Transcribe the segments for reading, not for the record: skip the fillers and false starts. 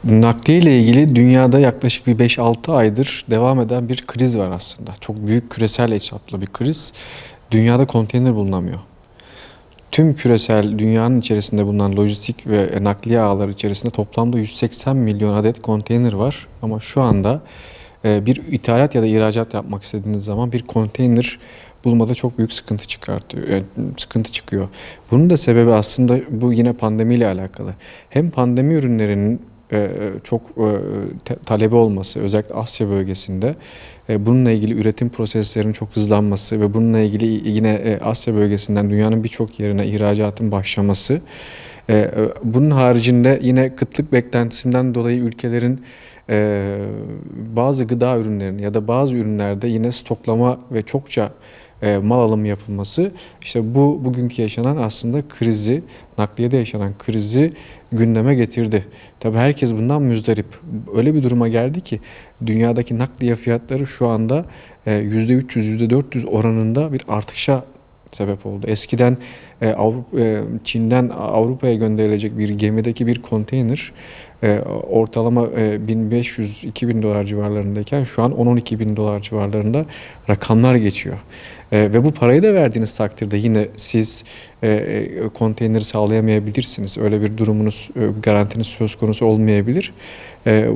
Nakliye ile ilgili dünyada yaklaşık bir 5-6 aydır devam eden bir kriz var aslında. Çok büyük küresel çaplı bir kriz. Dünyada konteyner bulunamıyor. Tüm küresel dünyanın içerisinde bulunan lojistik ve nakliye ağları içerisinde toplamda 180 milyon adet konteyner var. Ama şu anda bir ithalat ya da ihracat yapmak istediğiniz zaman bir konteyner bulmada çok büyük sıkıntı çıkartıyor, sıkıntı çıkıyor. Bunun da sebebi aslında bu yine pandemiyle alakalı. Hem pandemi ürünlerinin çok talebi olması, özellikle Asya bölgesinde bununla ilgili üretim proseslerinin çok hızlanması ve bununla ilgili yine Asya bölgesinden dünyanın birçok yerine ihracatın başlaması. Bunun haricinde yine kıtlık beklentisinden dolayı ülkelerin bazı gıda ürünlerini ya da bazı ürünlerde yine stoklama ve çokça mal alımı yapılması, işte bugünkü yaşanan aslında krizi, nakliyede yaşanan krizi gündeme getirdi. Tabii herkes bundan müzdarip. Öyle bir duruma geldi ki dünyadaki nakliye fiyatları şu anda %300, %400 oranında bir artışa sebep oldu. Eskiden Çin'den Avrupa'ya gönderilecek bir gemideki bir konteyner ortalama 1500-2000 dolar civarlarındayken şu an 10-12 bin dolar civarlarında rakamlar geçiyor. Ve bu parayı da verdiğiniz takdirde yine siz konteyneri sağlayamayabilirsiniz. Öyle bir durumunuz, garantiniz söz konusu olmayabilir.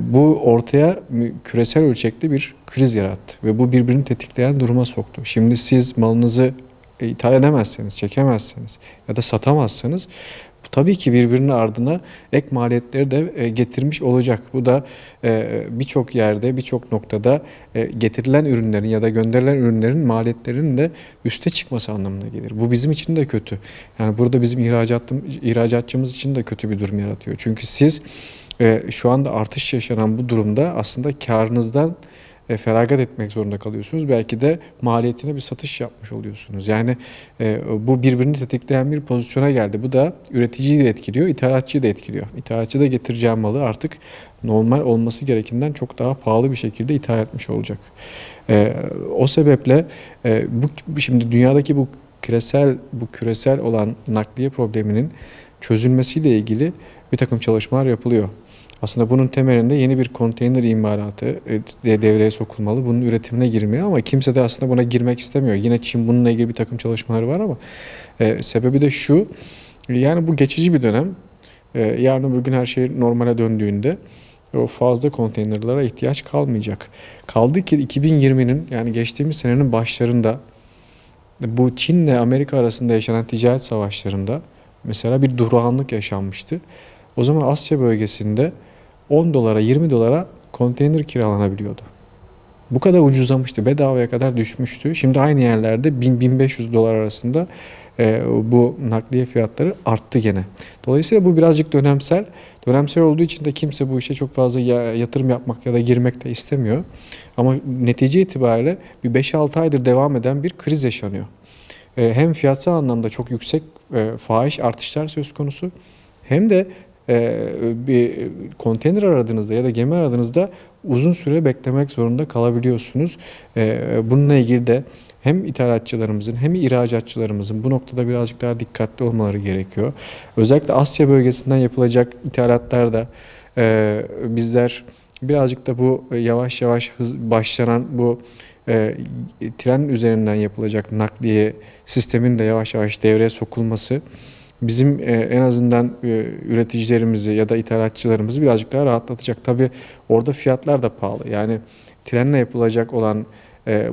Bu ortaya küresel ölçekli bir kriz yarattı ve bu birbirini tetikleyen duruma soktu. Şimdi siz malınızı ithal edemezseniz, çekemezseniz ya da satamazsanız bu tabii ki birbirinin ardına ek maliyetleri de getirmiş olacak. Bu da birçok yerde, birçok noktada getirilen ürünlerin ya da gönderilen ürünlerin maliyetlerinin de üste çıkması anlamına gelir. Bu bizim için de kötü. Yani burada bizim ihracatçımız için de kötü bir durum yaratıyor. Çünkü siz şu anda artış yaşanan bu durumda aslında karınızdan feragat etmek zorunda kalıyorsunuz. Belki de maliyetine bir satış yapmış oluyorsunuz. Yani bu birbirini tetikleyen bir pozisyona geldi. Bu da üreticiyi de etkiliyor, ithalatçıyı da etkiliyor. İthalatçı da getireceği malı artık normal olması gerekenden çok daha pahalı bir şekilde ithal etmiş olacak. O sebeple şimdi dünyadaki bu küresel olan nakliye probleminin çözülmesiyle ilgili bir takım çalışmalar yapılıyor. Aslında bunun temelinde yeni bir konteyner imalatı devreye sokulmalı. Bunun üretimine girmiyor ama kimse de aslında buna girmek istemiyor. Yine Çin bununla ilgili bir takım çalışmaları var ama sebebi de şu. Yani bu geçici bir dönem. Yarın öbür gün her şey normale döndüğünde o fazla konteynerlara ihtiyaç kalmayacak. Kaldı ki 2020'nin yani geçtiğimiz senenin başlarında bu Çin'le Amerika arasında yaşanan ticaret savaşlarında mesela bir durağanlık yaşanmıştı. O zaman Asya bölgesinde 10 dolara 20 dolara konteyner kiralanabiliyordu. Bu kadar ucuzlamıştı. Bedavaya kadar düşmüştü. Şimdi aynı yerlerde 1000-1500 dolar arasında bu nakliye fiyatları arttı gene. Dolayısıyla bu birazcık dönemsel. Dönemsel olduğu için de kimse bu işe çok fazla yatırım yapmak ya da girmek de istemiyor. Ama netice itibariyle bir 5-6 aydır devam eden bir kriz yaşanıyor. Hem fiyatsal anlamda çok yüksek fahiş artışlar söz konusu, hem de bir konteyner aradığınızda ya da gemi aradığınızda uzun süre beklemek zorunda kalabiliyorsunuz. Bununla ilgili de hem ithalatçılarımızın hem ihracatçılarımızın bu noktada birazcık daha dikkatli olmaları gerekiyor. Özellikle Asya bölgesinden yapılacak ithalatlarda bizler birazcık da bu yavaş yavaş başlanan bu tren üzerinden yapılacak nakliye sistemin de yavaş yavaş devreye sokulması bizim en azından üreticilerimizi ya da ithalatçılarımızı birazcık daha rahatlatacak. Tabii orada fiyatlar da pahalı. Yani trenle yapılacak olan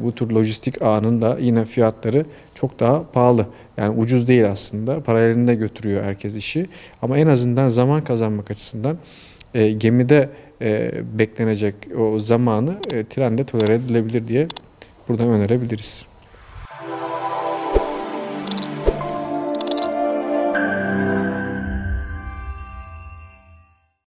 bu tür lojistik ağının da yine fiyatları çok daha pahalı. Yani ucuz değil aslında. Paralelinde götürüyor herkes işi. Ama en azından zaman kazanmak açısından gemide beklenecek o zamanı trende tolere edilebilir diye buradan önerebiliriz.